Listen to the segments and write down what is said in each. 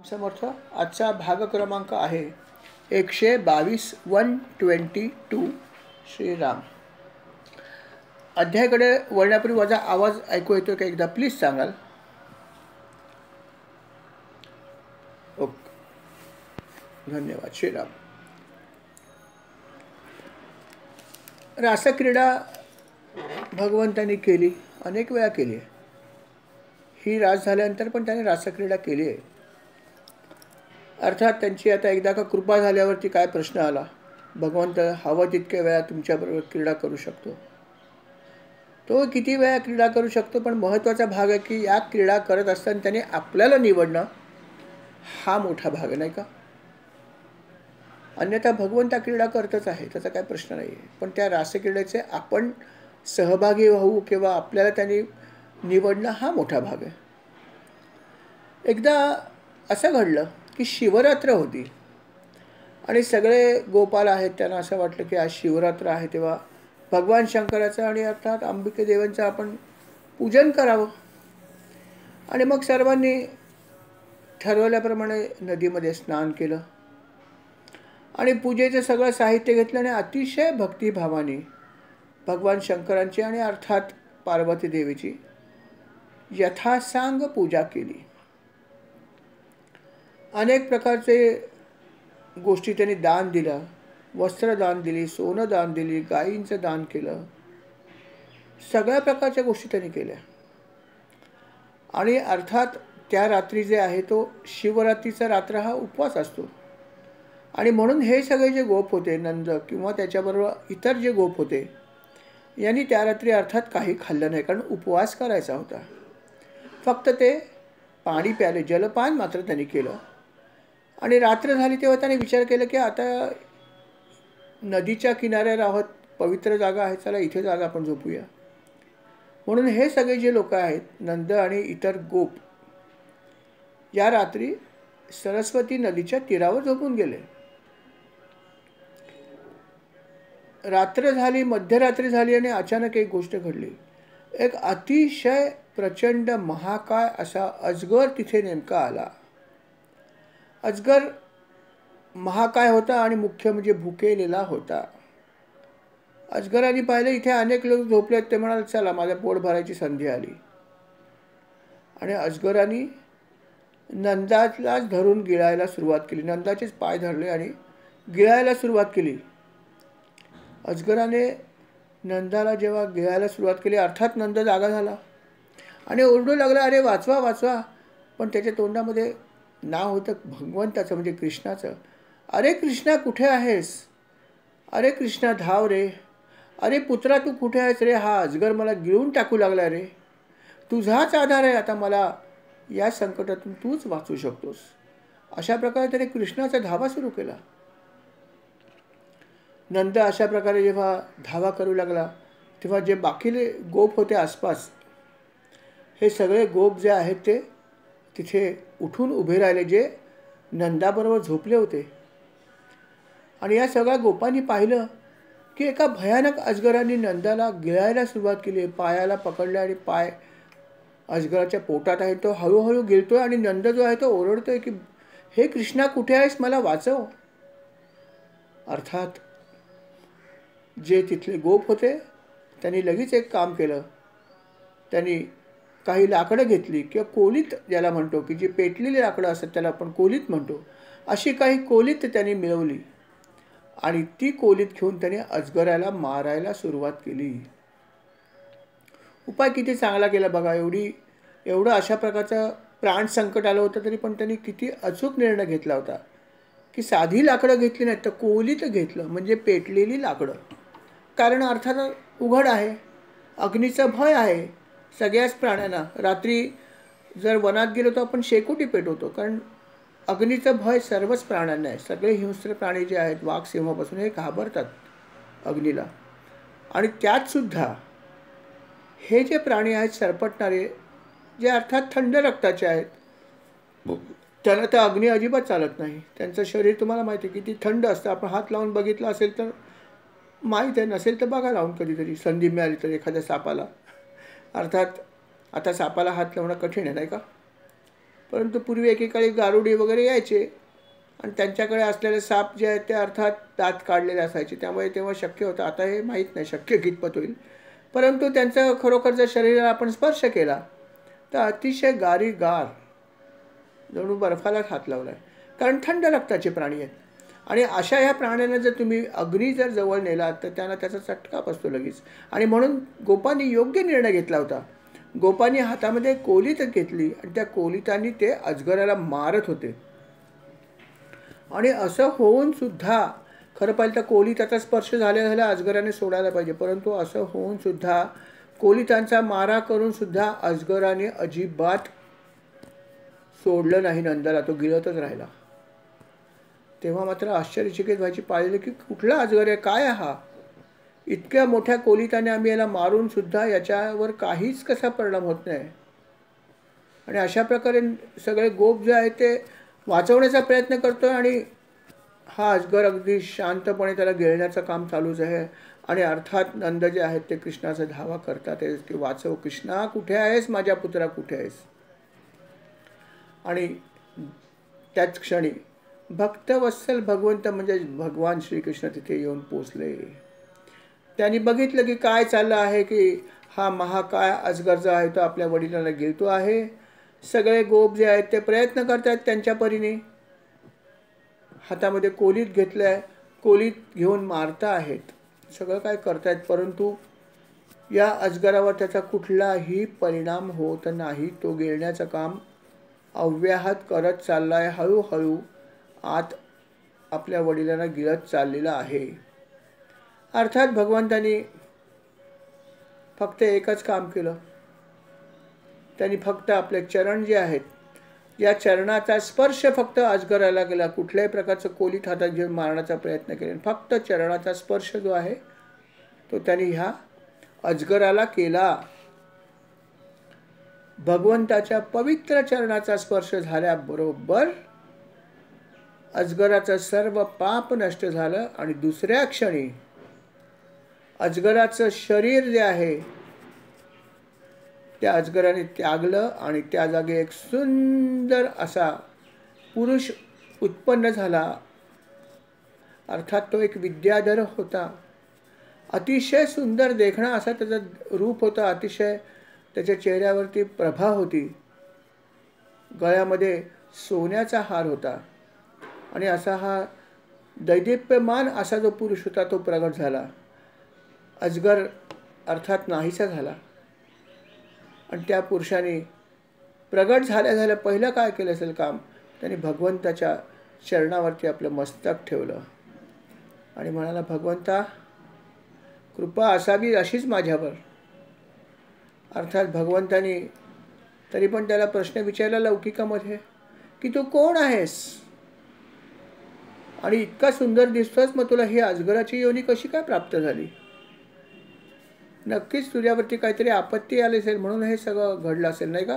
समर्थ आजचा भाग क्रमांक आहे 122 122 श्रीराम. अध्यायाकडे वळण्यापूर्वी माझा आवाज ऐकू येतो का एकदा प्लीज सांगाल. ओके, धन्यवाद. श्रीराम. रासक्रीडा भगवंतांनी केली, अनेक वेळा केली आहे. ही रास झाल्यानंतर पण त्याने रासक्रीडा केली आहे. अर्थात त्यांची आता एकदा का कृपा झाल्यावरती काय प्रश्न आला, भगवंत हवं तितक्या वेळा तुमच्याबरोबर क्रीडा करू शकतो. तो किती वेळा क्रीडा करू शकतो, पण महत्त्वाचा भाग आहे की या क्रीडा करत असताना त्याने आपल्याला निवडणं हा मोठा भाग आहे, नाही का. अन्यथा भगवंत क्रीडा करतच आहे, त्याचा काय प्रश्न नाही आहे. पण त्या रासक्रीडेचे आपण सहभागी होऊ किंवा आपल्याला त्यांनी निवडणं हा मोठा भाग आहे. एकदा असं घडलं की शिवरात्र होती आणि सगळे गोपाल आहेत, त्यांना असं वाटलं की आज शिवरात्र आहे, तेव्हा भगवान शंकराचं आणि अर्थात अंबिके देवांचं आपण पूजन करावं. आणि मग सर्वांनी ठरवल्याप्रमाणे नदीमध्ये स्नान केलं आणि पूजेचं सगळं साहित्य घेतलं आणि अतिशय भक्तिभावाने भगवान शंकरांची आणि अर्थात पार्वती देवीची यथासांग पूजा केली. अनेक प्रकारचे गोष्टी त्यांनी दान दिलं, वस्त्र दान दिली, सोनं दान दिली, गायींचं दान केलं, सगळ्या प्रकारच्या गोष्टी त्यांनी केल्या. आणि अर्थात त्या रात्री जे आहे तो शिवरात्रीचा रात्र हा उपवास असतो आणि म्हणून हे सगळे जे गोप होते, नंद किंवा त्याच्याबरोबर इतर जे गोप होते, यांनी त्या रात्री अर्थात काही खाल्लं नाही, कारण उपवास करायचा होता. फक्त ते पाणी प्याले, जलपान मात्र त्यांनी केलं. आणि रात्र झाली तेव्हा त्याने विचार केला की आता नदीच्या किनाऱ्यावर आहोत, पवित्र जागा आहे, चला इथे जागा आपण झोपूया. म्हणून हे सगळे जे लोक आहेत, नंद आणि इतर गोप, या रात्री सरस्वती नदीच्या तीरावर झोपून गेले. रात्र झाली, मध्यरात्री झाली आणि अचानक एक गोष्ट घडली. एक अतिशय प्रचंड महाकाय असा अजगर तिथे नेमका आला. अजगर महाकाय होता आणि मुख्य म्हणजे भुकेलेला होता. अजगराने पाहिलं इथे अनेक लोक झोपले आहेत, ते म्हणाले चला माझ्या पोट भरायची संधी आली. आणि अजगराने नंदालाच धरून गिळायला सुरुवात केली. नंदाचेच पाय धरले आणि गिळायला सुरुवात केली. अजगराने नंदाला जेव्हा गिळायला सुरुवात केली, अर्थात नंद जागा झाला आणि ओरडू लागला, अरे वाचवा वाचवा. पण त्याच्या तोंडामध्ये नाव होतं भगवंताचं, म्हणजे कृष्णाचं. अरे कृष्णा कुठे आहेस, अरे कृष्णा धाव रे, अरे पुत्रा तू कुठे आहेस रे, हा अजगर मला गिळून टाकू लागला रे, तुझाच आधार आहे, आता मला या संकटातून तूच वाचू शकतोस. अशा प्रकारे त्याने कृष्णाचा धावा सुरू केला. नंद अशा प्रकारे जेव्हा धावा करू लागला तेव्हा जे बाकीले गोप होते आसपास, हे सगळे गोप जे आहेत ते तिथे उठून उभे राहिले, जे नंदाबरोबर झोपले होते. आणि या सगळ्या गोपांनी पाहिलं की एका भयानक अजगराने नंदाला गिळायला सुरुवात केली. पायाला पकडले आणि पाय अजगराच्या पोटात आहे, तो हळूहळू गिळतोय आणि नंद जो आहे तो ओरडतोय की हे कृष्णा कुठे आहेस, मला वाचव. अर्थात जे तिथले गोप होते त्यांनी लगेच एक काम केलं. त्यांनी काही लाकडं घेतली किंवा कोलीत ज्याला म्हणतो, की जी पेटलेली लाकडं असतात त्याला आपण कोलीत म्हणतो, अशी काही कोलीत त्यांनी मिळवली आणि ती कोलीत घेऊन त्याने अजगराला मारायला सुरुवात केली. उपाय किती चांगला केला बघा. एवढं अशा प्रकारचं प्राण संकट आलं होतं तरी पण त्यांनी किती अचूक निर्णय घेतला होता की साधी लाकडं घेतली नाहीत तर कोलीत घेतलं, म्हणजे पेटलेली लाकडं. कारण अर्थात उघड आहे, अग्नीचं भय आहे सगळ्याच प्राण्यांना. रात्री जर वनात गेलो तर आपण शेकोटी पेटवतो, कारण अग्नीचं भय सर्वच प्राण्यांना आहे. सगळे हिंस्र प्राणी जे आहेत, वाघ सिंहापासून, हे घाबरतात अग्नीला. आणि त्यातसुद्धा हे जे प्राणी आहेत सरपटणारे, जे अर्थात थंड रक्ताचे आहेत, त्यांना तर अग्नी अजिबात चालत नाही. त्यांचं शरीर तुम्हाला माहिती आहे किती थंड असतं. आपण हात लावून बघितलं असेल तर माहीत आहे, नसेल तर बघा लावून कधीतरी संधी मिळाली तर एखाद्या सापाला. अर्थात आता सापाला हात लावणं कठीण आहे, नाही का. परंतु पूर्वी एकेकाळी गारुडी वगैरे यायचे आणि त्यांच्याकडे असलेले साप जे आहेत ते अर्थात दात काढलेले असायचे, त्यामुळे तेव्हा शक्य होतं. आता हे माहीत नाही शक्य कितपत होईल, परंतु त्यांचं खरोखर जर शरीराला आपण स्पर्श केला तर अतिशय गार जणू बर्फालाच हात लावला आहे, कारण थंड रक्ताचे प्राणी आहेत. आणि अशा ह्या प्राण्यांना जर तुम्ही अग्नी जर जवळ नेलात तर त्यांना त्याचा चटका बसतो लगेच. आणि म्हणून गोपांनी योग्य निर्णय घेतला होता. गोपांनी हातामध्ये कोलीत घेतली आणि त्या कोलितांनी ते अजगराला मारत होते. आणि असं होऊन सुद्धा, खरं पाहिलं तर कोलिताचा स्पर्श झाल्या अजगराने सोडायला पाहिजे, परंतु असं होऊन सुद्धा कोलितांचा मारा करून सुद्धा अजगराने अजिबात सोडलं नाही नंदाला, तो गिळतच राहिला. तेव्हा मात्र आश्चर्यचकित व्हायची पाळली की कुठला अजगर आहे, काय हा, इतक्या मोठ्या कोलिताने आम्ही याला मारून सुद्धा याच्यावर काहीच कसा परिणाम होत नाही. आणि अशा प्रकारे सगळे गोप जे आहेत ते वाचवण्याचा प्रयत्न करतोय आणि हा अजगर अगदी शांतपणे त्याला गिळण्याचं काम चालूच आहे. आणि अर्थात नंद जे आहेत ते कृष्णाचा धावा करतात की वाचव कृष्णा, कुठे आहेस माझ्या पुत्रा, कुठे आहेस. आणि त्याच क्षणी भक्तवत्सल भगवंत म्हणजे भगवान श्रीकृष्ण तिथे येऊन पोचले. त्यांनी बघितलं की काय चाललं आहे, की हा महाकाय अजगर जो आहे तो आपल्या वडिलांना गिळतो आहे. सगळे गोप जे आहेत ते प्रयत्न करतात त्यांच्या परीने, हातामध्ये कोलीत घेतलं आहे, कोलीत घेऊन मारता आहेत, सगळं काय करतायत, परंतु या अजगरावर त्याचा कुठलाही परिणाम होत नाही. तो गिळण्याचं काम अव्याहत करत चालला आहे, हळूहळू आत आपल्या वडिलांना गिळत चाललेला आहे. अर्थात भगवंतांनी फक्त एकच काम केलं. त्यांनी फक्त आपले चरण जे आहेत, या चरणाचा स्पर्श फक्त अजगराला केला. कुठल्याही प्रकारचं कोलीत हातात घेऊन मारण्याचा प्रयत्न केला, फक्त चरणाचा स्पर्श जो आहे तो त्यांनी ह्या अजगराला केला. भगवंताच्या पवित्र चरणाचा स्पर्श झाल्याबरोबर अजगराचं सर्व पाप नष्ट झालं आणि दुसऱ्या क्षणी अजगराचं शरीर जे आहे त्या अजगराने त्यागलं आणि त्या जागी एक सुंदर असा पुरुष उत्पन्न झाला. अर्थात तो एक विद्याधर होता. अतिशय सुंदर देखणा असा त्याचं रूप होता, अतिशय त्याच्या चेहऱ्यावरती प्रभा होती, गळ्यामध्ये सोन्याचा हार होता आणि असा हा दैदिप्यमान असा जो पुरुष होता तो प्रगट झाला. अजगर अर्थात नाहीसा झाला आणि त्या पुरुषाने प्रगट झाल्या पहिलं काय केलं असेल काम, त्याने भगवंताच्या चरणावरती आपलं मस्तक ठेवलं आणि म्हणाला, भगवंता कृपा असावी अशीच माझ्यावर. अर्थात भगवंतानी तरी पण त्याला प्रश्न विचारला लौकिकामध्ये की तू कोण आहेस आणि इतका सुंदर दिसतोस, मग तुला ही अजगराची योनी कशी काय प्राप्त झाली. नक्कीच तुझ्यावरती काहीतरी आपत्ती आली असेल म्हणून हे सगळं घडलं असेल, नाही का,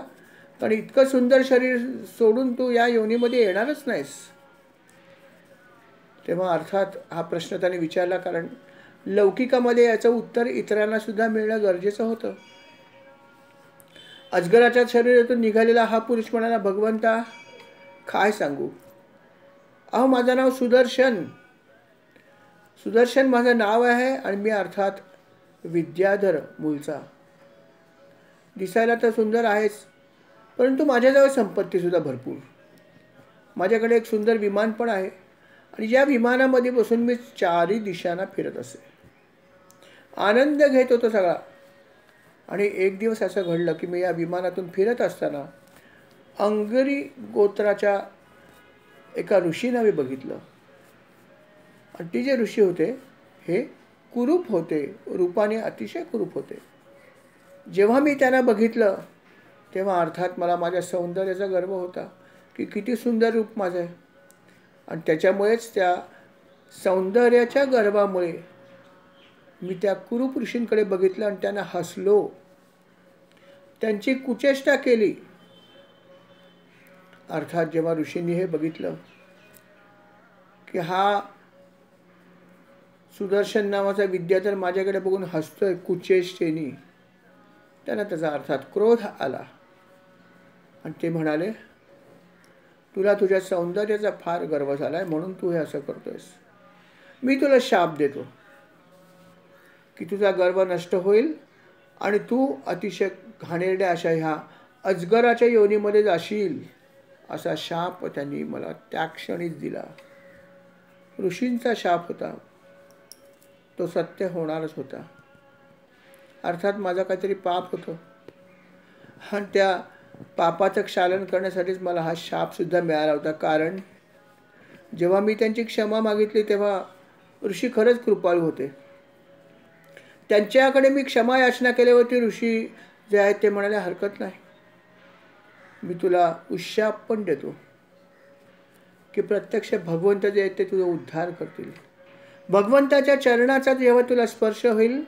कारण इतकं सुंदर शरीर सोडून तू या योनीमध्ये येणारच नाहीस. तेव्हा अर्थात हा प्रश्न त्याने विचारला, कारण लौकिकामध्ये याचं उत्तर इतरांना सुद्धा मिळणं गरजेचं होतं. अजगराच्या शरीरातून निघालेला हा पुरुष म्हणाला, भगवंता काय सांगू, अहो माझं नाव सुदर्शन, सुदर्शन माझं नाव आहे आणि मी अर्थात विद्याधर मूलचा. दिसायला तर सुंदर आहेच, परंतु माझ्याजवळ संपत्तीसुद्धा भरपूर. माझ्याकडे एक सुंदर विमान पण आहे आणि या विमानामध्ये बसून मी चारी दिशांना फिरत असे, आनंद घेत होतो सगळा. आणि एक दिवस असं घडलं की मी या विमानातून फिरत असताना अंगरी गोत्राच्या एका ऋषींना मी बघितलं. आणि ते जे ऋषी होते हे कुरूप होते, रूपाने अतिशय कुरूप होते. जेव्हा मी त्यांना बघितलं तेव्हा अर्थात मला माझ्या सौंदर्याचा गर्व होता की किती सुंदर रूप माझं आहे. आणि त्याच्यामुळेच त्या सौंदर्याच्या गर्वामुळे मी त्या कुरूप ऋषींकडे बघितलं आणि त्यांना हसलो, त्यांची कुचेष्टा केली. अर्थात जेव्हा ऋषींनी हे बघितलं की हा सुदर्शन नावाचा विद्याधर माझ्याकडे बघून हसतोय कुचेष्टेनी, त्यांना त्याचा अर्थात क्रोध आला आणि ते म्हणाले, तुला तुझ्या सौंदर्याचा फार गर्व झाला आहे म्हणून तू हे असं करतोयस. मी तुला शाप देतो की तुझा गर्व नष्ट होईल आणि तू अतिशय घाणेरड्या अशा ह्या अजगराच्या योनीमध्ये जाशील. असा शाप त्यांनी मला त्या क्षणीच दिला. ऋषींचा शाप होता, तो सत्य होणारच होता. अर्थात माझा काहीतरी पाप होतं आणि त्या पापाचं क्षालन करण्यासाठीच मला हा शापसुद्धा मिळाला होता. कारण जेव्हा मी त्यांची क्षमा मागितली तेव्हा ऋषी खरंच कृपाळू होते. त्यांच्याकडे मी क्षमा याचना केल्यावरती ऋषी जे आहेत ते म्हणाले, हरकत नाही, मी तुला उशाप पण देतो की प्रत्यक्ष भगवंत जे आहेत ते तुझा उद्धार करतील. भगवंताच्या चरणाचा जेव्हा तुला स्पर्श होईल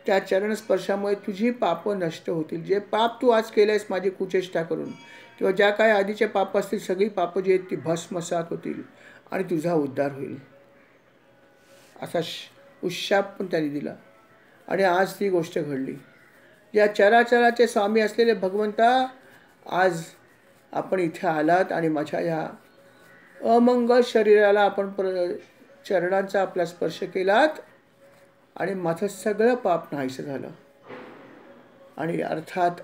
त्या चरण स्पर्शामुळे तुझी पापं नष्ट होतील. जे पाप तू आज केलंयस माझी कुचेष्टा करून किंवा ज्या काही आधीचे पाप असतील सगळी पापं जी आहेत ती भस्मसात होतील आणि तुझा उद्धार होईल. असा उशाप पण त्यांनी दिला आणि आज ती गोष्ट घडली. या चराचराचे स्वामी असलेले भगवंता, आज आपण इथे आलात आणि माझ्या या अमंगल शरीराला आपण चरणांचा आपला स्पर्श केलात आणि माझं सगळं पाप नाहीसं झालं. आणि अर्थात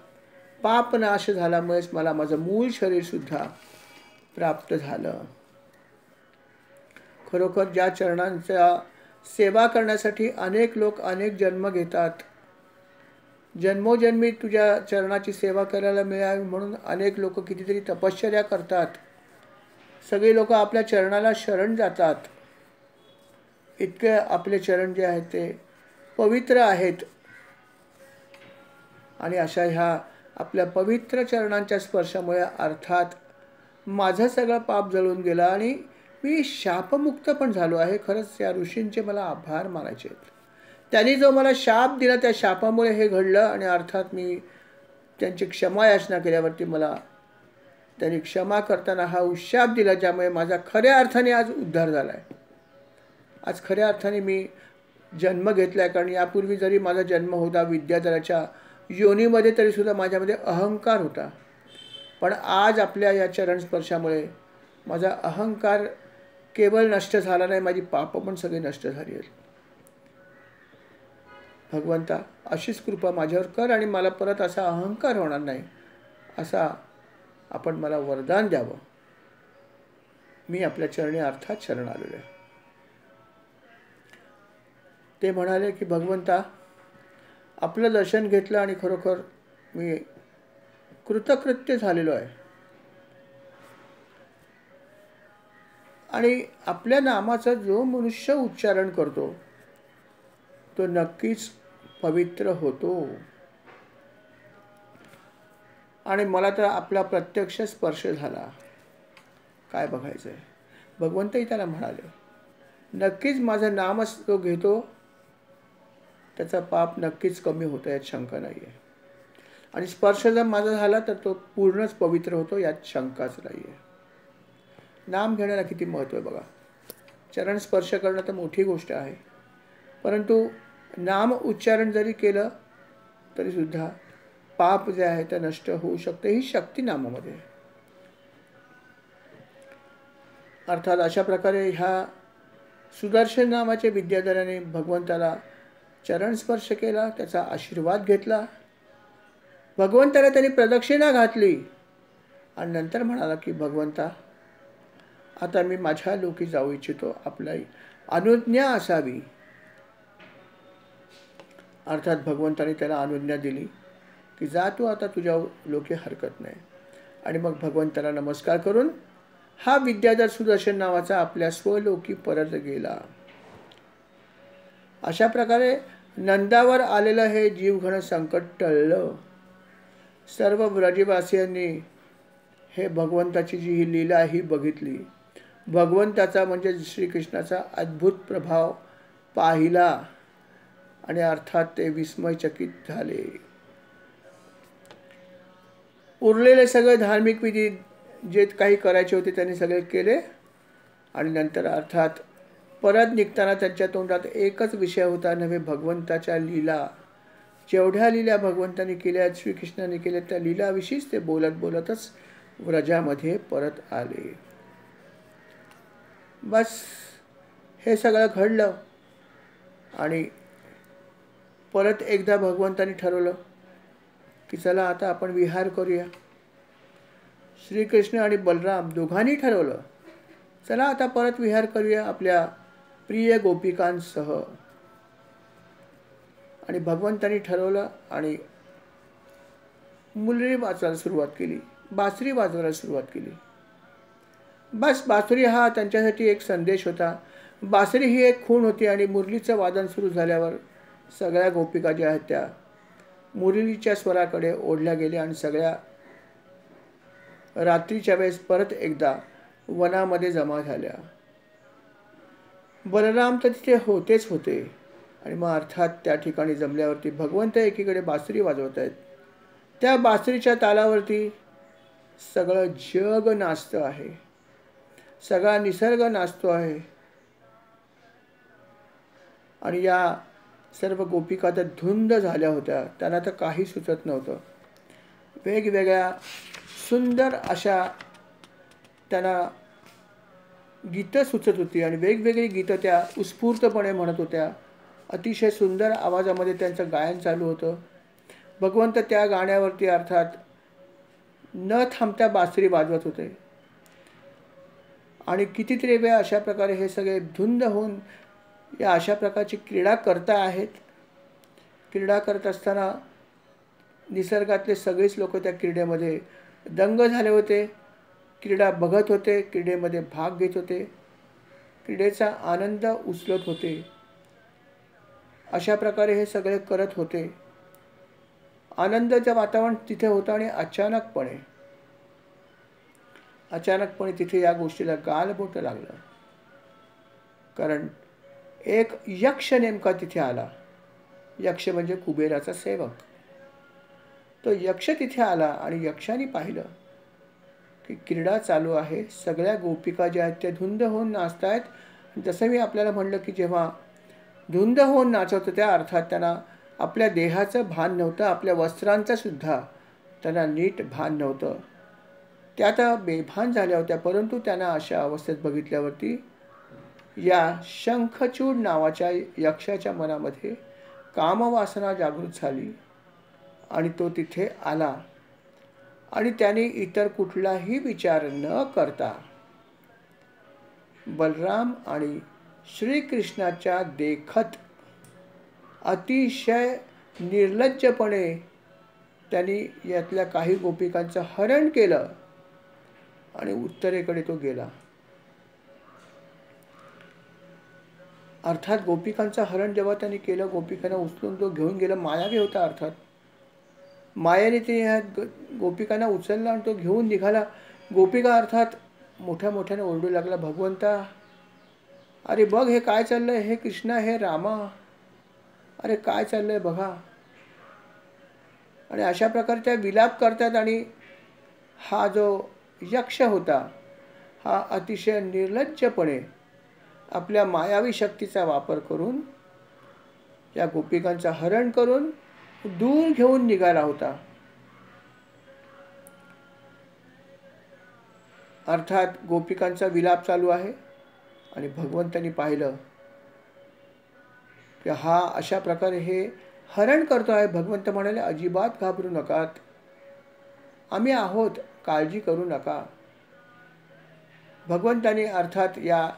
पाप नाश झाल्यामुळेच मला माझं मूळ शरीरसुद्धा प्राप्त झालं. खरोखर ज्या चरणांचा सेवा करण्यासाठी अनेक लोक अनेक जन्म घेतात, जन्मोजन्मी तुझ्या चरणाची सेवा करायला मिळावी म्हणून अनेक लोक कितीतरी तपश्चर्या करतात. सगळे लोक आपल्या चरणाला शरण जातात. इतके आपले चरण जे आहेत ते पवित्र आहेत आणि अशा ह्या आपल्या पवित्र चरणांच्या स्पर्शामुळे अर्थात माझं सगळं पाप जळून गेलं आणि मी शापमुक्त पण झालो आहे. खरंच या ऋषींचे मला आभार मानायचे आहेत. त्यांनी जो मला शाप दिला त्या शापामुळे हे घडलं आणि अर्थात मी त्यांची क्षमा याचना केल्यावरती मला त्यांनी क्षमा करताना हा उशाप दिला ज्यामुळे माझा खऱ्या अर्थाने आज उद्धार झाला आहे. आज खऱ्या अर्थाने मी जन्म घेतला आहे. कारण यापूर्वी जरी माझा जन्म होता विद्याधराच्या योनीमध्ये तरीसुद्धा माझ्यामध्ये अहंकार होता. पण आज आपल्या या चरणस्पर्शामुळे माझा अहंकार केवळ नष्ट झाला नाही, माझी पापं पण सगळी नष्ट झाली आहेत. भगवंता अशीच कृपा माझ्यावर कर आणि मला परत असा अहंकार होणार नाही असा आपण मला वरदान द्यावं. मी आपल्या चरणी अर्थात शरण आलेलो आहे. ते म्हणाले की भगवंता आपलं दर्शन घेतलं आणि खरोखर मी कृतकृत्य झालेलो आहे आणि आपल्या नामाचा जो मनुष्य उच्चारण करतो तो नक्कीच पवित्र होतो. आणि मला तर आपला प्रत्यक्ष स्पर्श झाला. काय बघायचं आहे. भगवंतही त्याला म्हणाले नक्कीच माझं नामच तो घेतो त्याचा पाप नक्कीच कमी होतो, यात शंका नाही आहे. आणि स्पर्श जर माझा झाला तर तो पूर्णच पवित्र होतो, यात शंकाच नाही आहे. नाम घेण्याला किती महत्त्व आहे बघा. चरण स्पर्श करणं तर मोठी गोष्ट आहे, परंतु नाम उच्चारण जरी केलं तरीसुद्धा पाप जे आहे ते नष्ट होऊ शकते. ही शक्ती नामामध्ये आहे. अर्थात अशा प्रकारे ह्या सुदर्शन नामाच्या विद्याधराने भगवंताला चरण स्पर्श केला, त्याचा आशीर्वाद घेतला. भगवंताला त्यांनी प्रदक्षिणा घातली आणि नंतर म्हणाला की भगवंता आता मी माझ्या लोकी जाऊ इच्छितो, आपली अनुज्ञा असावी. अर्थात भगवंताने त्याला अनुज्ञा दिली की जा तू आता तुझ्या लोकी, हरकत नाही. आणि मग भगवंताला नमस्कार करून हा विद्याधर सुदर्शन नावाचा आपल्या स्वलोकी परत गेला. अशा प्रकारे नंदावर आलेलं हे जीवघण संकट टळलं. सर्व ब्रजवासियांनी हे भगवंताची जी ही लीला ही बघितली. भगवंताचा म्हणजे श्रीकृष्णाचा अद्भुत प्रभाव पाहिला आणि अर्थात ते विस्मयचकित झाले. उरलेले सगळे धार्मिक विधी जे काही करायचे होते त्यांनी सगळे केले आणि नंतर अर्थात परत निघताना त्यांच्या तोंडात एकच विषय होता नव्हे, भगवंताच्या लीला. जेवढ्या लीला भगवंताने केल्या, श्रीकृष्णाने केल्या, त्या लीलाविषयीच ते बोलतच व्रजामध्ये परत आले. बस हे सगळं घडलं आणि परत एकदा भगवंतानी ठरवलं की चला आता आपण विहार करूया. श्रीकृष्ण आणि बलराम दोघांनी ठरवलं चला आता परत विहार करूया आपल्या प्रिय गोपिकांसह. आणि भगवंतानी ठरवलं आणि मुरली वाजवायला सुरुवात केली, बासरी वाजवायला सुरुवात केली. बस बासरी हा त्यांच्यासाठी एक संदेश होता. बासरी ही एक खूण होती आणि मुरलीचं वादन सुरू झाल्यावर सगळ्या गोपिका ज्या आहेत त्या मुरलीच्या स्वराकडे ओढल्या गेल्या आणि सगळ्या रात्रीच्या वेळेस परत एकदा वनामध्ये जमा झाल्या. बलराम तर तिथे होतेच होते आणि मग अर्थात त्या ठिकाणी जमल्यावरती भगवंत एकीकडे बासरी वाजवत आहेत. त्या बासरीच्या तालावरती सगळं जग नाचतं आहे, सगळा निसर्ग नाचतो आहे. आणि या सर्व गोपिका तर धुंद झाल्या होत्या, त्यांना तर काही सुचत नव्हतं. वेगवेगळ्या सुंदर अशा त्यांना गीतं सुचत होती आणि वेगवेगळी गीतं त्या उत्स्फूर्तपणे म्हणत होत्या. अतिशय सुंदर आवाजामध्ये त्यांचं गायन चालू होतं. भगवंत त्या गाण्यावरती अर्थात न थांबता बासरी वाजवत होते. आणि कितीतरी वेळा अशा प्रकारे हे सगळे धुंद होऊन या अशा प्रकारची क्रीडा करता आहेत. क्रीडा करत असताना निसर्गातले सगळेच लोक त्या क्रीडेमध्ये दंग झाले होते, क्रीडा बघत होते, क्रीडेमध्ये भाग घेत होते, क्रीडेचा आनंद उचलत होते. अशा प्रकारे हे सगळे करत होते. आनंदाचं वातावरण तिथे होतं आणि अचानकपणे तिथे या गोष्टीला गालबोट लागलं. कारण एक यक्ष नेमका तिथे आला. यक्ष म्हणजे कुबेराचा सेवक. तो यक्ष तिथे आला आणि यक्षाने पाहिलं की क्रीडा चालू आहे, सगळ्या गोपिका ज्या आहेत त्या धुंद होऊन नाचत आहेत. जसं मी आपल्याला म्हणलं की जेव्हा धुंद होऊन नाचत होत्या अर्थात त्यांना आपल्या देहाचं भान नव्हतं, आपल्या वस्त्रांचं सुद्धा त्यांना नीट भान नव्हतं. त्या आता बेभान झाल्या होत्या. परंतु त्यांना अशा अवस्थेत बघितल्यावरती या शंखचूड नावाच्या यक्षाच्या मनामध्ये कामवासना जागृत झाली आणि तो तिथे आला. आणि त्याने इतर कुठलाही विचार न करता बलराम आणि श्रीकृष्णाच्या देखत अतिशय निर्लज्जपणे त्यांनी यातल्या काही गोपिकांचं हरण केलं आणि उत्तरेकडे तो गेला. अर्थात गोपिकांचं हरण जेव्हा त्यांनी केलं, गोपिकांना उचलून तो घेऊन गेला. मायावी होता अर्थात. मायाने ते ह्या गोपिकांना उचलला आणि तो घेऊन निघाला. गोपिका अर्थात मोठ्याने ओरडू लागला, भगवंता अरे बघ हे काय चाललंय, हे कृष्णा, हे रामा, अरे काय चाललंय बघा. आणि अशा प्रकारे त्या विलाप करतात. आणि हा जो यक्ष होता हा अतिशय निर्लज्जपणे आपल्या मायावी शक्तीचा वापर करून या गोपिकांचं हरण करून दूर घेऊन निघाला होता. अर्थात गोपिकांचा विलाप चालू आहे आणि भगवंतांनी पाहिलं की हा अशा प्रकारे हे हरण करतो आहे. भगवंत म्हणाले अजिबात घाबरू नका, आम्ही आहोत, काळजी करू नका. भगवंतांनी अर्थात या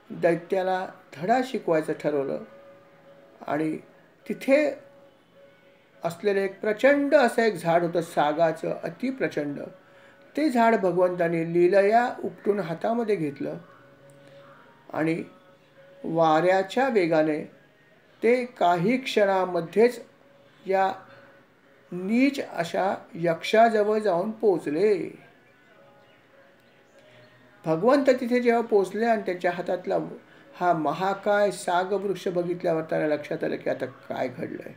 दैत्याला धडा शिकवायचं ठरवलं आणि तिथे असलेलं एक प्रचंड असं एक झाड होतं, सागाचं, अतिप्रचंड. ते झाड भगवंतांनी लीलया उपटून हातामध्ये घेतलं आणि वाऱ्याच्या वेगाने ते काही क्षणामध्येच या नीच अशा यक्षाजवळ जाऊन पोचले. भगवंत तिथे जेव्हा पोचले आणि त्यांच्या हातातला हा महाकाय सागवृक्ष बघितल्यावर त्याला लक्षात आलं की आता काय घडलंय.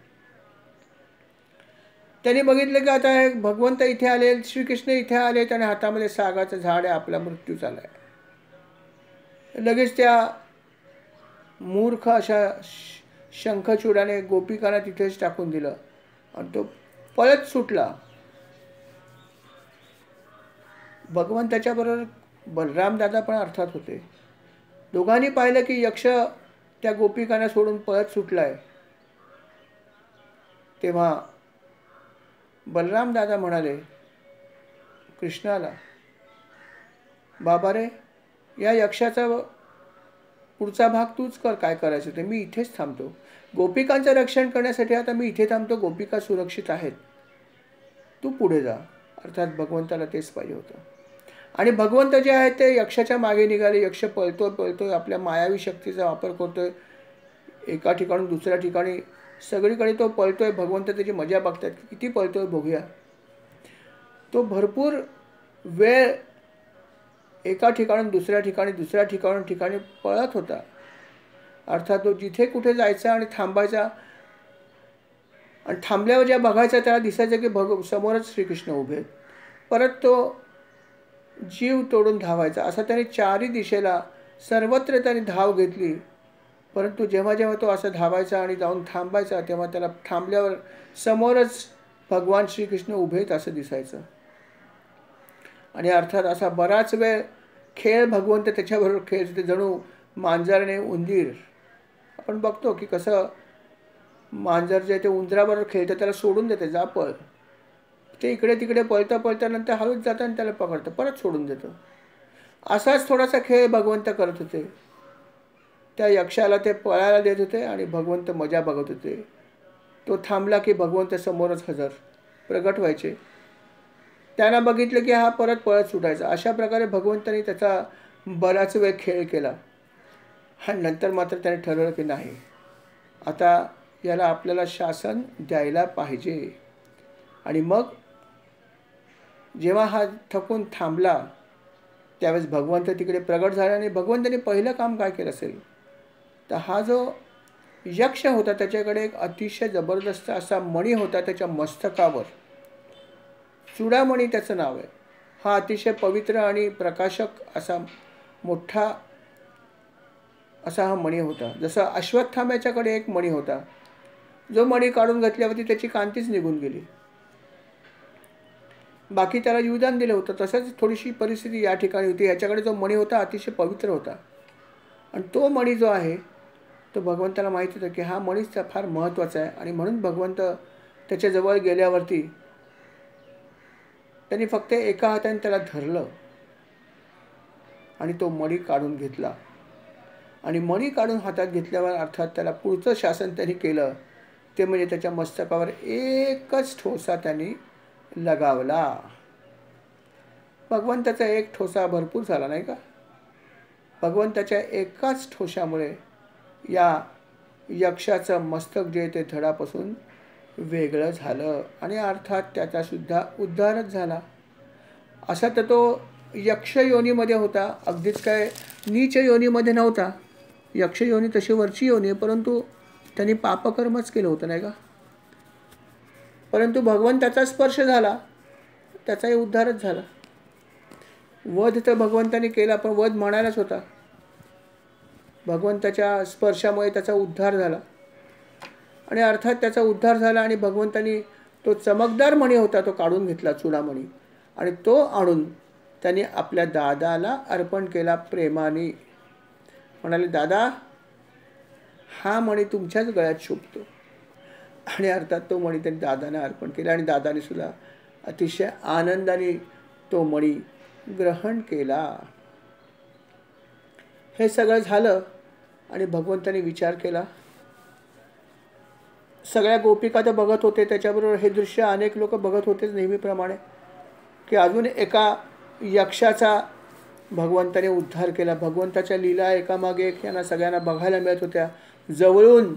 त्यांनी बघितलं की आता भगवंत इथे आले, श्रीकृष्ण इथे आले, आणि हातामध्ये सागाचं झाड आहे, आपला मृत्यू झालाय. लगेच त्या मूर्ख अशा शंखचूडाने गोपिकांना तिथेच टाकून दिलं आणि तो पळत सुटला. भगवंताच्याबरोबर बलराम दादा पण अर्थात होते. दोघांनी पाहिलं की यक्ष त्या गोपिकांना सोडून पळत सुटला आहे. तेव्हा बलराम दादा म्हणाले कृष्णाला, बाबा रे, या यक्षाचा पुढचा भाग तूच कर, काय करायचं ते, मी इथेच थांबतो. गोपिकांचं रक्षण करण्यासाठी आता मी इथे थांबतो, गोपिका सुरक्षित आहेत, तू पुढे जा. अर्थात भगवंताला तेच पाहिजे होतं. आणि भगवंत जे आहेत ते यक्षाच्या मागे निघाले. यक्ष पळतोय, आपल्या मायावी शक्तीचा वापर करतोय, एका ठिकाणून दुसऱ्या ठिकाणी सगळीकडे तो पळतोय. भगवंत त्याची मजा बघतात, किती पळतोय बघूया. तो भरपूर वेळ एका ठिकाणून दुसऱ्या ठिकाणी पळत होता. अर्थात तो जिथे कुठे जायचा आणि थांबायचा, आणि थांबल्यावर ज्या बघायचा त्याला दिसायचं की समोरच श्रीकृष्ण उभे आहेत. परत तो जीव तोडून धावायचा. असा त्याने चारही दिशेला सर्वत्र त्याने धाव घेतली. परंतु जेव्हा जेव्हा तो असं धावायचा आणि जाऊन थांबायचा, तेव्हा त्याला थांबल्यावर समोरच भगवान श्रीकृष्ण उभे आहेत असं दिसायचं. आणि अर्थात असा बराच वेळ खेळ भगवंत त्याच्याबरोबर खेळत होते, जणू मांजरने उंदीर. आपण बघतो की कसं मांजर जे ते उंदराबरोबर खेळतं, त्याला सोडून देते, जा पळ. ते इकडे तिकडे पळता नंतर हळूच जातं आणि त्याला पकडतं, परत सोडून देतं. असाच थोडासा खेळ भगवंत करत होते. त्या यक्षाला ते पळायला देत होते आणि भगवंत मजा बघत होते. तो थांबला की भगवंत समोरच हजर प्रगट व्हायचे. त्यांना बघितलं की हा परत पळत सुटायचा. अशा प्रकारे भगवंतांनी त्याचा बराच वेळ खेळ केला. आणि नंतर मात्र त्याने ठरवलं की नाही, आता याला आपल्याला शासन द्यायला पाहिजे. आणि मग जेव्हा हा थकून थांबला त्यावेळेस भगवंत तिकडे प्रगट झाला. आणि भगवंताने पहिलं काम काय केलं असेल तर हा जो यक्ष होता त्याच्याकडे एक अतिशय जबरदस्त असा मणी होता त्याच्या मस्तकावर. चूडामणी त्याचं नाव आहे. हा अतिशय पवित्र आणि प्रकाशक असा मोठा असा हा मणी होता. जसं अश्वत्थाम्याच्याकडे एक मणी होता, जो मणी काढून घातल्यावरती त्याची कांतीच निघून गेली. बाकी त्याला जीवदान दिलं होतं. तसंच थोडीशी परिस्थिती या ठिकाणी होती. ह्याच्याकडे जो मणी होता अतिशय पवित्र होता. आणि तो मणी जो आहे तो भगवंताला माहिती होतं की हा मणीच फार महत्त्वाचा आहे. आणि म्हणून भगवंत त्याच्याजवळ गेल्यावरती त्यांनी फक्त एका हाताने त्याला धरलं आणि तो मणी काढून घेतला. आणि मणी काढून हातात घेतल्यावर अर्थात त्याला पुढचं शासन त्यांनी केलं ते म्हणजे त्याच्या मस्तकावर एकच ठोसा त्यांनी लगावला. भगवंताचा एक ठोसा भरपूर झाला नाही का. भगवंताच्या एकाच ठोशामुळे या यक्षाचं मस्तक जे ते धडापासून वेगळं झालं आणि अर्थात त्याचा सुद्धा उद्धारच झाला. असा तर तो यक्ष योनीमध्ये होता, अगदीच काय नीच योनीमध्ये नव्हता. यक्ष योनी तशी वरची योनी आहे, परंतु त्यांनी पापकर्मच केलं होतं नाही का. परंतु भगवंताचा स्पर्श झाला, त्याचाही उद्धारच झाला. वध तर भगवंताने केला, पण वध म्हणायलाच होता. भगवंताच्या स्पर्शामुळे त्याचा उद्धार झाला. आणि अर्थात त्याचा उद्धार झाला आणि भगवंतानी तो चमकदार मणी होता तो काढून घेतला, चूडामणी, आणि तो आणून त्यांनी आपल्या दादाला अर्पण केला प्रेमाने. म्हणाले, दादा, हा मणी तुमच्याच गळ्यात शोभतो. आणि अर्थात तो मणी त्यांनी दादांना अर्पण केला आणि दादाने सुद्धा अतिशय आनंदाने तो मणी ग्रहण केला. हे सगळं झालं आणि भगवंताने विचार केला. सगळ्या गोपिका तर बघत होते, त्याच्याबरोबर हे दृश्य अनेक लोक बघत होतेच नेहमीप्रमाणे, की अजून एका यक्षाचा भगवंताने उद्धार केला. भगवंताच्या लीला एकामागे एक यांना सगळ्यांना बघायला मिळत होत्या. जवळून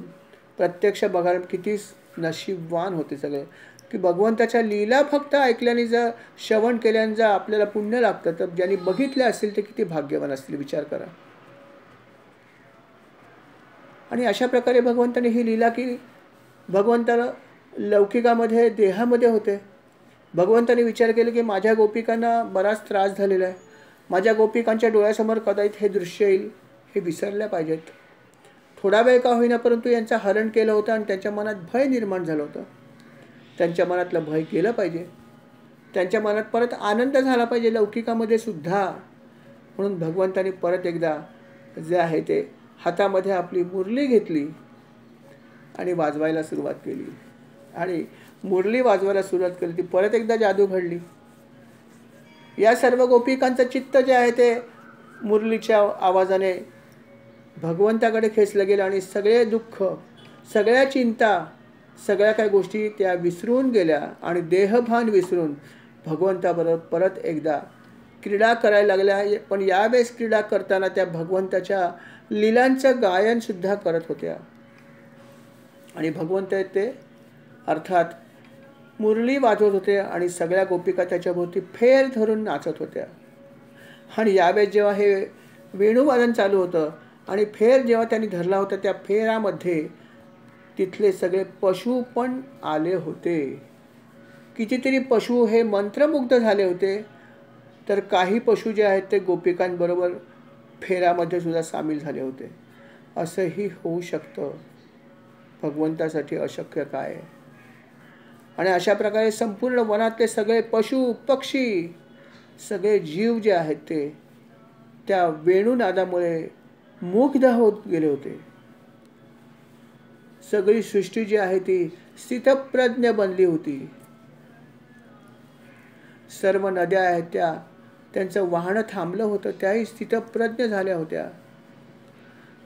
प्रत्यक्ष बघायला किती नशीबवान होते सगळे, की भगवंताच्या लीला फक्त ऐकल्याने, जर श्रवण केल्याने जर आपल्याला पुण्य लागतं, तर ज्यांनी बघितले असतील ते किती भाग्यवान असतील, विचार करा. आणि अशा प्रकारे भगवंताने ही लीला केली. भगवंताला लौकिकामध्ये देहामध्ये होते. भगवंताने विचार केला की माझ्या गोपिकांना बराच त्रास झालेला आहे. माझ्या गोपिकांच्या डोळ्यासमोर कदाचित हे दृश्य येईल, हे विसरल्या पाहिजेत. थोडा वेळ का होईना, परंतु यांचं हरण केलं होतं आणि त्यांच्या मनात भय निर्माण झालं होतं. त्यांच्या मनातलं भय गेलं पाहिजे. त्यांच्या मनात परत आनंद झाला पाहिजे लौकिकामध्ये सुद्धा. म्हणून भगवंतानी परत एकदा जे आहे ते हातामध्ये आपली मुरली घेतली आणि वाजवायला सुरुवात केली. आणि मुरली वाजवायला सुरुवात केली ती परत एकदा जादू घडली. या सर्व गोपिकांचं चित्त जे आहे ते मुरलीच्या आवाजाने भगवंताकडे खेचलं गेलं आणि सगळे दुःख, सगळ्या चिंता, सगळ्या काही गोष्टी त्या विसरून गेल्या आणि देहभान विसरून भगवंताबरोबर परत एकदा क्रीडा करायला लागल्या. पण यावेळेस क्रीडा करताना त्या भगवंताच्या लीलांचं गायनसुद्धा करत होत्या. आणि भगवंत ते अर्थात मुरली वाजवत होते आणि सगळ्या गोपिका त्याच्याभोवती फेर धरून नाचत होत्या. आणि यावेळेस जेव्हा हे वेणुवादन चालू होतं आणि फेर जेव्हा त्यांनी धरला होता त्या फेरामध्ये तिथले सगळे पशु पण आले होते. कितीतरी पशु हे मंत्रमुग्ध झाले होते. तर काही पशु जे आहेत ते गोपिकांबरोबर फेरामध्ये सुद्धा सामील झाले होते. असंही होऊ शकतं. भगवंतासाठी अशक्य काय. आणि अशा प्रकारे संपूर्ण वनातले सगळे पशु पक्षी, सगळे जीव जे आहेत ते त्या वेणुनादामुळे मुग्ध होत गेले होते. सगळी सृष्टी जी आहे ती स्थितप्रज्ञ बनली होती. सर्व नद्या आहेत त्यांचं वाहन थांबलं होतं, त्याही स्थितप्रज्ञ झाल्या होत्या.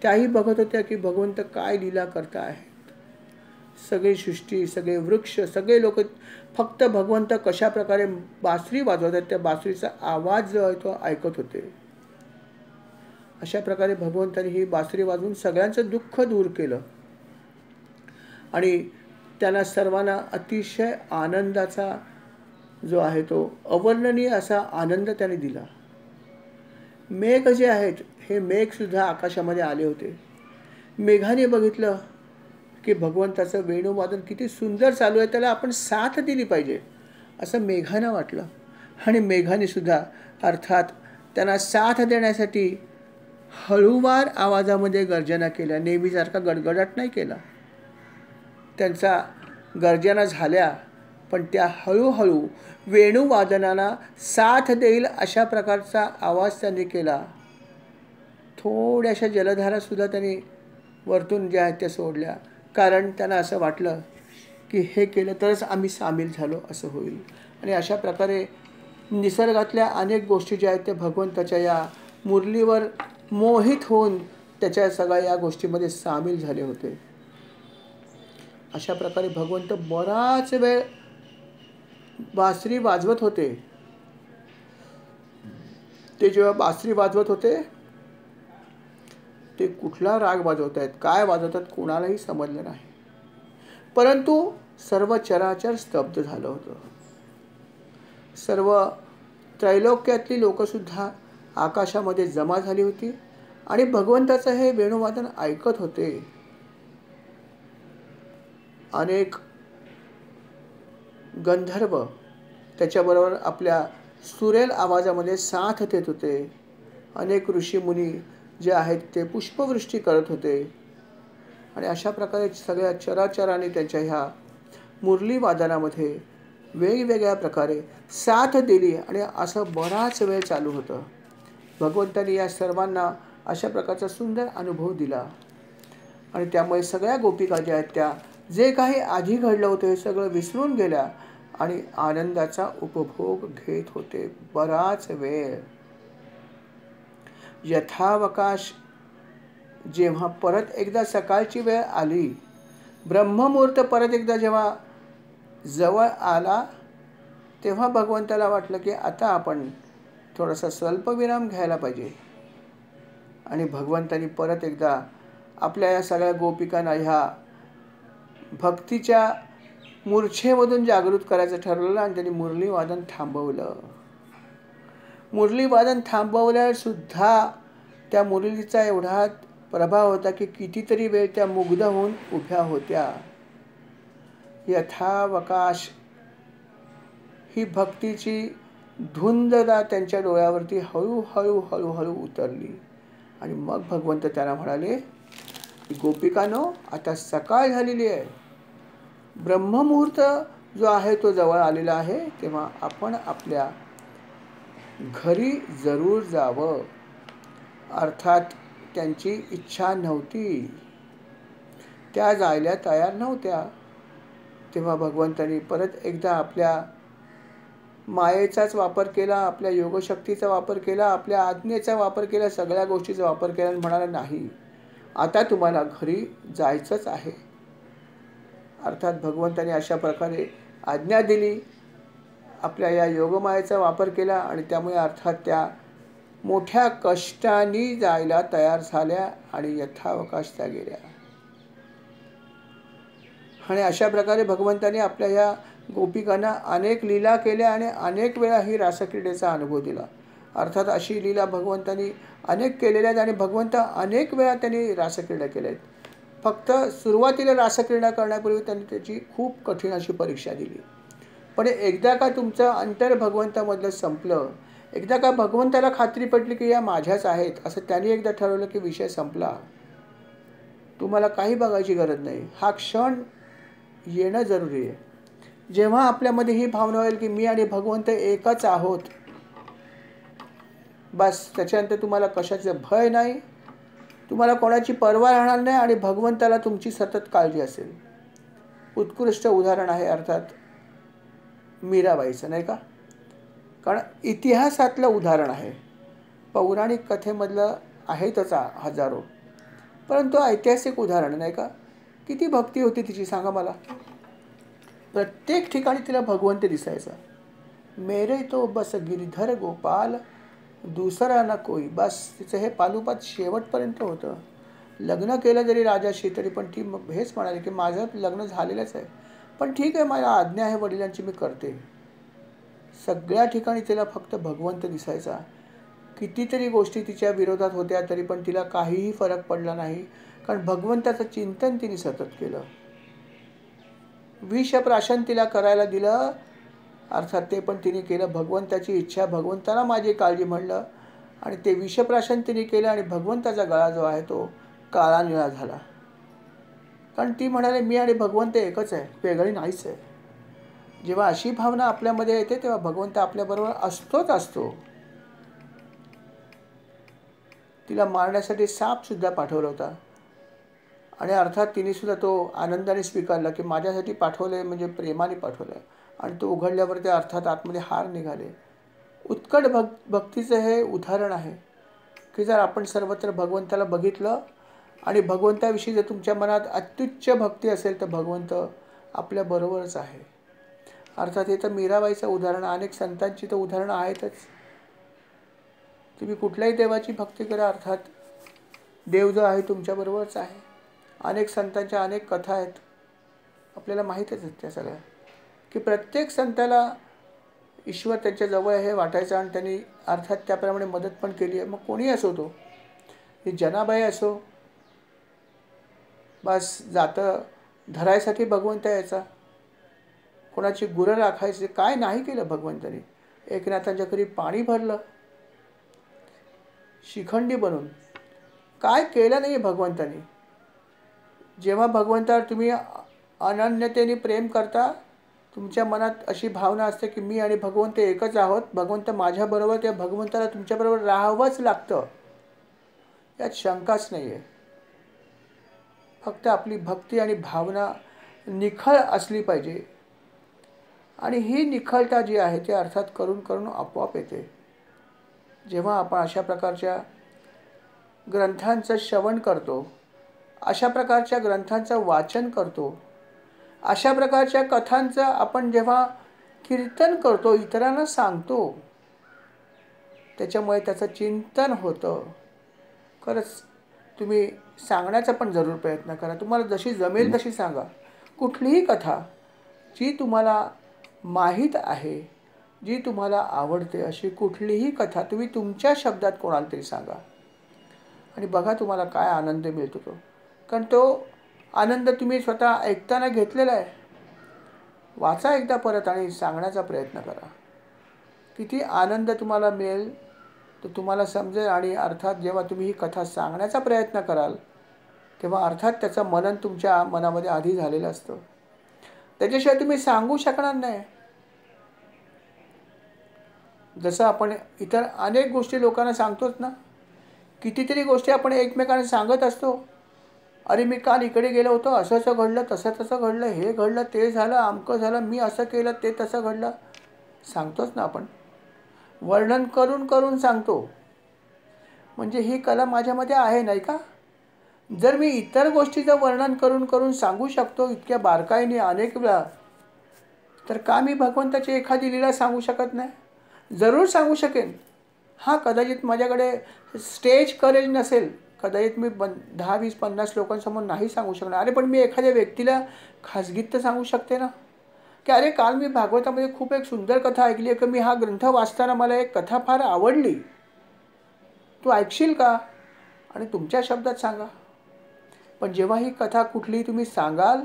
त्याही बघत होत्या की भगवंत काय लीला करता आहेत. सगळी सृष्टी, सगळे वृक्ष, सगळे लोक फक्त भगवंत कशा प्रकारे बासरी वाजवतात त्या बासरीचा आवाज जो आहे तो ऐकत होते. अशा प्रकारे भगवंतांनी ही बासरी वाजवून सगळ्यांचं दुःख दूर केलं आणि त्यांना सर्वांना अतिशय आनंदाचा जो आहे तो अवर्णनीय असा आनंद त्याने दिला. मेघ जे आहेत हे मेघसुद्धा आकाशामध्ये आले होते. मेघाने बघितलं की भगवंताचं वेणुवादन किती सुंदर चालू आहे, त्याला आपण साथ दिली पाहिजे असं मेघांना वाटलं. आणि मेघाने सुद्धा अर्थात त्यांना साथ देण्यासाठी हळूवार आवाजामध्ये गर्जना केल्या. नेहमीसारखा गडगडाट नाही केला. त्यांचा गर्जना झाल्या पण त्या हळूहळू वेणुवादनाला साथ देईल अशा प्रकारचा आवाज त्यांनी केला. थोड्याशा जलधारासुद्धा त्यांनी वरतून ज्या आहेत त्या सोडल्या. कारण त्यांना असं वाटलं की हे केलं तरच आम्ही सामील झालो असं होईल. आणि अशा प्रकारे निसर्गातल्या अनेक गोष्टी ज्या आहेत त्या भगवंताच्या या मुरलीवर मोहित होऊन त्याच्या सगळ्या या गोष्टीमध्ये सामील झाले होते. अशा प्रकारे भगवंत बराच वेळ बासरी वाजवत होते. ते जेव्हा बासरी वाजवत होते ते कुठला राग वाजवत आहेत, काय वाजवतात कोणालाही समजलं नाही. परंतु सर्व चराचर स्तब्ध झालं होतं. सर्व त्रैलोक्यातली लोकसुद्धा आकाशामध्ये जमा झाली होती आणि भगवंताचं हे वेणुवादन ऐकत होते. अनेक गंधर्व त्याच्याबरोबर आपल्या सुरेल आवाजामध्ये साथ देत होते. अनेक ऋषीमुनी जे आहेत ते पुष्पवृष्टी करत होते. आणि अशा प्रकारे सगळ्या चराचराने त्यांच्या ह्या मुरली वादनामध्ये वेगवेगळ्या प्रकारे साथ दिली आणि असं बराच वेळ चालू होतं. भगवंतांनी या सर्वांना अशा प्रकारचा सुंदर अनुभव दिला आणि त्यामुळे सगळ्या गोपिका ज्या आहेत त्या जे काही आधी घडलं होतं हे सगळं विसरून गेल्या आणि आनंदाचा उपभोग घेत होते बराच वेळ. यथावकाश जेव्हा परत एकदा सकाळची वेळ आली, ब्रह्ममुहूर्त परत एकदा जेव्हा जवळ आला, तेव्हा भगवंताला वाटलं की आता आपण थोडासा स्वल्पविराम घ्यायला पाहिजे. आणि भगवंतानी परत एकदा आपल्या या सगळ्या गोपिकांना ह्या भक्तीच्या मूर्छेमधून जागृत करायचं ठरवलं आणि त्यांनी मुरलीवादन थांबवलं. मुरलीवादन थांबवल्यावर सुद्धा त्या मुरलीचा एवढा प्रभाव होता की कितीतरी वेळ त्या मुग्ध होऊन उभ्या होत्या. यथावकाश ही भक्तीची धुंदता त्यांच्या डोळ्यावरती हळूहळू हळूहळू उतरली. आणि मग भगवंत त्यांना म्हणाले, गोपिकांनो आता सकाळ झालेली आहे. ब्रह्ममुहूर्त जो आहे तो जवळ आलेला आहे, तेव्हा आपण आपल्या घरी जरूर जावं. अर्थात त्यांची इच्छा नव्हती, त्या जायला तयार नव्हत्या. तेव्हा भगवंतांनी परत एकदा आपल्या मायेचाच वापर केला, आपल्या योगशक्तीचा वापर केला, आपल्या आज्ञेचा वापर केला, सगळ्या गोष्टीचा वापर केला आणि म्हणाला, नाही, आता तुम्हाला घरी जायचंच आहे. अर्थात भगवंतांनी अशा प्रकारे आज्ञा दिली, आपल्या या योगमायेचा वापर केला आणि त्यामुळे अर्थात त्या मोठ्या कष्टाने जायला तयार झाल्या आणि यथावकाश त्या गेल्या. आणि अशा प्रकारे भगवंतांनी आपल्या ह्या गोपिकांना अनेक लीला केल्या आणि अनेक वेळा ही रासक्रीडेचा अनुभव दिला. अर्थात अशी लीला भगवंतांनी अनेक केलेल्या आहेत आणि भगवंत अनेक वेळा त्यांनी रासक्रीडा केल्या आहेत. फक्त सुरुवातीला रासक्रीडा करण्यापूर्वी त्यांनी त्याची खूप कठीण अशी परीक्षा दिली. पण एकदा का तुमचं अंतर भगवंतामधलं संपलं, एकदा का भगवंताला खात्री पटली की या माझ्याच आहेत, असं त्यांनी एकदा ठरवलं की विषय संपला, तुम्हाला काही बघायची गरज नाही. हा क्षण येणं जरुरी आहे. जेव्हा आपल्यामध्ये ही भावना होईल की मी आणि भगवंत एकच आहोत, बस त्याच्यानंतर तुम्हाला कशाचं भय नाही, तुम्हाला कोणाची पर्वा राहणार नाही आणि भगवंताला तुमची सतत काळजी असेल. उत्कृष्ट उदाहरण आहे अर्थात मीराबाईचं, नाही का? कारण इतिहासातलं उदाहरण आहे, पौराणिक कथेमधलं आहे त्याचा हजारो, परंतु ऐतिहासिक उदाहरण, नाही का? किती भक्ती होती तिची सांगा मला. प्रत्येक ठिकाणी तिला भगवंत दिसायचा. मेरे तो बस गिरधर गोपाल, दुसरा ना कोई. बस तिचं हे पालुपात शेवटपर्यंत होतं. लग्न केलं जरी राजाशी तरी पण ती हेच म्हणाली की माझं लग्न झालेलंच आहे, पण ठीक आहे, मला आज्ञा आहे वडिलांची, मी करते. सगळ्या ठिकाणी तिला फक्त भगवंत दिसायचा. कितीतरी गोष्टी तिच्या विरोधात होत्या तरी पण तिला काहीही फरक पडला नाही, कारण भगवंताचं चिंतन तिने सतत केलं. विषप्राशन तिला करायला दिलं, अर्थात ते पण तिने केलं. भगवंताची इच्छा, भगवंताला माझी काळजी म्हणलं आणि ते विषप्राशन तिने केलं आणि भगवंताचा गळा जो आहे तो काळा निळा झाला. कारण ती म्हणाले मी आणि भगवंत एकच आहे, वेगळी नाहीच आहे. जेव्हा अशी भावना आपल्यामध्ये येते तेव्हा भगवंत आपल्याबरोबर असतोच असतो. तिला मारण्यासाठी सापसुद्धा पाठवला होता आणि अर्थात तिने सुद्धा तो आनंदाने स्वीकारला की माझ्यासाठी पाठवले म्हणजे प्रेमाने पाठवलं. आणि तो उघडल्यावर ते अर्थात आतमध्ये हार निघाले. उत्कट भक्तीचं हे उदाहरण आहे की जर आपण सर्वत्र भगवंताला बघितलं आणि भगवंताविषयी जर तुमच्या मनात अत्युच्च भक्ती असेल तर भगवंत आपल्याबरोबरच आहे. अर्थात हे तर मीराबाईचं उदाहरण, अनेक संतांची तर उदाहरणं आहेतच. तुम्ही कुठल्याही देवाची भक्ती करा, अर्थात देव जो आहे तुमच्याबरोबरच आहे. अनेक संतांच्या अनेक कथा आहेत, आपल्याला माहीतच आहेत त्या सगळ्या, की प्रत्येक संताला ईश्वर त्यांच्या जवळ हे वाटायचं आणि त्यांनी अर्थात त्याप्रमाणे मदत पण केली आहे. मग कोणी असो, तो ही जनाबाई असो, बस जातं धरायसाठी भगवंत यायचा, कोणाची गुरं राखायची, काय नाही केलं भगवंतानी. एकनाथांच्या घरी पाणी भरलं शिखंडी बनून, काय केलं नाही भगवंतानी. जेव्हा भगवंतावर तुम्ही अनन्यतेने प्रेम करता, तुमच्या मनात अशी भावना असते की मी आणि भगवंत एकच आहोत, भगवंत माझ्याबरोबर, त्या भगवंताला तुमच्याबरोबर राहावंच लागतं, यात शंकाच नाही आहे. फक्त आपली भक्ती आणि भावना निखळ असली पाहिजे आणि ही निखळता जी आहे ती अर्थात करून करून आपोआप येते. जेव्हा आपण अशा प्रकारच्या ग्रंथांचं श्रवण करतो, अशा प्रकारच्या ग्रंथांचं वाचन करतो, अशा प्रकारच्या कथांचं आपण जेव्हा कीर्तन करतो, इतरांना सांगतो, त्याच्यामुळे त्याचं चिंतन होतं. खरंच तुम्ही सांगण्याचा पण जरूर प्रयत्न करा. तुम्हाला जशी जमेल तशी सांगा. कुठलीही कथा जी तुम्हाला माहीत आहे, जी तुम्हाला आवडते, अशी कुठलीही कथा तुम्ही तुमच्या शब्दात कोणाला तरी सांगा आणि बघा तुम्हाला काय आनंद मिळतो तो. कारण तो आनंद तुम्ही स्वतः ऐकताना घेतलेला आहे. वाचा एकदा परत आणि सांगण्याचा प्रयत्न करा. किती आनंद तुम्हाला मिळेल तर तुम्हाला समजेल. आणि अर्थात जेव्हा तुम्ही ही कथा सांगण्याचा प्रयत्न कराल तेव्हा अर्थात त्याचं मनन तुमच्या मनामध्ये आधी झालेलं असतं. त्याच्याशिवाय तुम्ही सांगू शकणार नाही. जसं आपण इतर अनेक गोष्टी लोकांना सांगतोच ना, कितीतरी गोष्टी आपण एकमेकांना सांगत असतो. अरे मी काल इकडे गेलो होतो, असं असं घडलं, तसं तसं घडलं, हे घडलं, ते झालं, अमकं झालं, मी असं केलं, ते तसं घडलं. सांगतोच ना आपण, वर्णन करून करून सांगतो. म्हणजे ही कला माझ्यामध्ये आहे नाही का? जर मी इतर गोष्टीचं वर्णन करून करून सांगू शकतो इतक्या बारकाईने अनेक वेळा, तर का मी भगवंताची एखादी लीला सांगू शकत नाही? जरूर सांगू शकेन. हां, कदाचित माझ्याकडे स्टेज करेज नसेल, कदाचित मी 10, 20, 50 लोकांसमोर नाही सांगू शकणार. अरे पण मी एखाद्या व्यक्तीला खाजगीत तर सांगू शकते ना, की अरे काल मी भागवतामध्ये खूप एक सुंदर कथा ऐकली आहे, की मी हा ग्रंथ वाचताना मला एक कथा फार आवडली, तू ऐकशील का? आणि तुमच्या शब्दात सांगा. पण जेव्हा ही कथा कुठलीही तुम्ही सांगाल,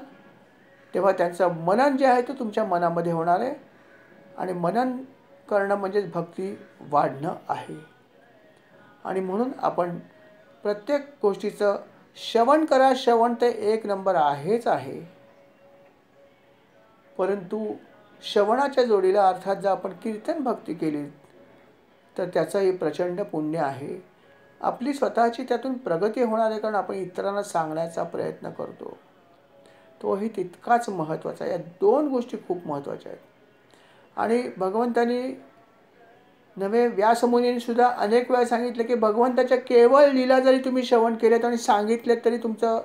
तेव्हा त्यांचं मनन जे आहे ते तुमच्या मनामध्ये होणार आहे. आणि मनन करणं म्हणजेच भक्ती वाढणं आहे. आणि म्हणून आपण प्रत्येक गोष्टीचं श्रवण करा. श्रवण ते एक नंबर आहेच आहे. परंतु श्रवणाच्या जोडीला अर्थात जर आपण कीर्तन भक्ती केली तर त्याचंही प्रचंड पुण्य आहे. आपली स्वतःची त्यातून प्रगती होणार आहे, कारण आपण इतरांना सांगण्याचा प्रयत्न करतो. तोही तितकाच महत्त्वाचा आहे. या दोन गोष्टी खूप महत्त्वाच्या आहेत. आणि भगवंतांनी नवे व्यासमुनींनी सुद्धा अनेक वेळा सांगितलं, की भगवंताच्या केवळ लीला जरी तुम्ही श्रवण केलेत आणि सांगितलेत तरी तुमचं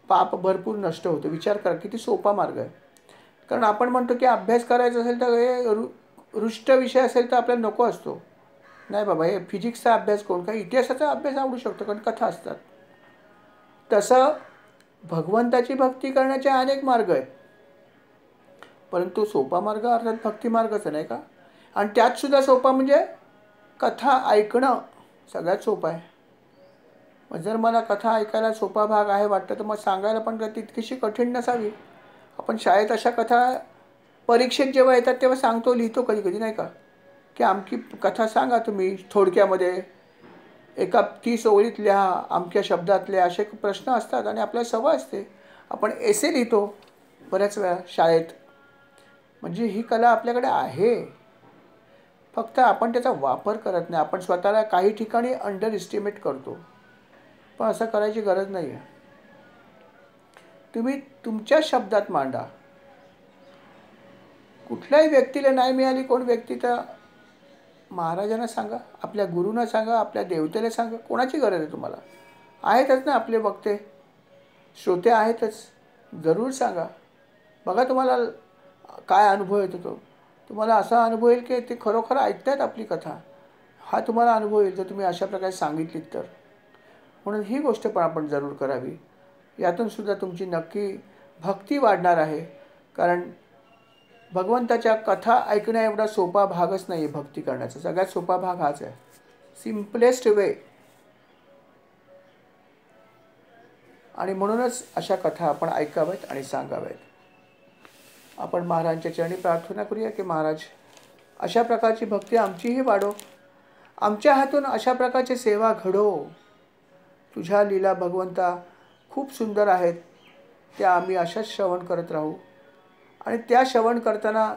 पाप भरपूर नष्ट होतं. विचार करा किती सोपा मार्ग आहे. कारण आपण म्हणतो की अभ्यास करायचा असेल तर हे रुष्ट विषय असेल तर आपल्याला नको असतो. नाही बाबा, हे फिजिक्सचा अभ्यास कोण, काही इतिहासाचा अभ्यास आवडू शकतो, कारण कथा असतात. तसं भगवंताची भक्ती करण्याचे अनेक मार्ग आहेत, परंतु सोपा मार्ग अर्थात भक्ती मार्गच नाही का? आणि त्यात सुद्धा सोपा म्हणजे कथा ऐकणं सगळ्यात सोपं आहे. मग जर मला कथा ऐकायला सोपा भाग आहे वाटतं, तर मग सांगायला पण तितकीशी कठीण नसावी. आपण शाळेत अशा कथा परीक्षेत जेव्हा येतात तेव्हा सांगतो, लिहितो कधी कधी नाही का, की आमकी कथा सांगा तुम्ही थोडक्यामध्ये, एका 30 ओळीत लिहा, अमक्या शब्दातले, असे प्रश्न असतात. आणि आपल्याला सवय असते, आपण एसे लिहितो बऱ्याच वेळा शाळेत. म्हणजे ही कला आपल्याकडे आहे, फक्त आपण त्याचा वापर करत नाही. आपण स्वतःला काही ठिकाणी अंडर एस्टिमेट करतो, पण असं करायची गरज नाही आहे. तुम्ही तुमच्या शब्दात मांडा. कुठल्याही व्यक्तीला नाही मिळाली कोण व्यक्ती, तर महाराजांना सांगा, आपल्या गुरूंना सांगा, आपल्या देवतेला सांगा. कोणाची गरज आहे तुम्हाला? आहेतच ना आपले वक्ते, श्रोते आहेतच. जरूर सांगा. बघा तुम्हाला काय अनुभव येतो तो. तुम्हाला असा अनुभव येईल की ते खरोखर ऐकतात आपली कथा. हा तुम्हाला अनुभव येईल जर तुम्ही अशा प्रकारे सांगितलीत तर. म्हणून ही गोष्ट पण आपण जरूर करावी. यातून सुद्धा तुमची नक्की भक्ती वाढणार आहे. कारण भगवंताच्या कथा ऐकण्या एवढा सोपा भागच नाही आहे भक्ती करण्याचा. सगळ्यात सोपा भाग हाच आहे, सिम्पलेस्ट वे. आणि म्हणूनच अशा कथा आपण ऐकाव्यात आणि सांगाव्यात. आपण महाराजांच्या चरणी प्रार्थना करूया की महाराज, अशा प्रकारची भक्ती आमचीही वाढो, आमच्या हातून अशा प्रकारची सेवा घडो. तुझ्या लीला भगवंता खूप सुंदर आहेत, त्या आम्ही अशाच श्रवण करत राहू. आणि त्या श्रवण करताना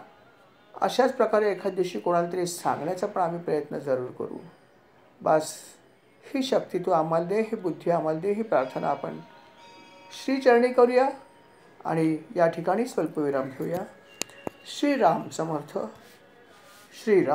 अशाच प्रकारे एखाद दिवशी कोणाला तरी सांगण्याचा पण आम्ही प्रयत्न जरूर करू. बस ही शक्ती तू आम्हाला दे, ही बुद्धी आम्हाला दे, ही प्रार्थना आपण श्रीचरणी करूया. आणि या ठिकाणी स्वल्पविराम घेऊया. श्रीराम समर्थ. श्रीराम.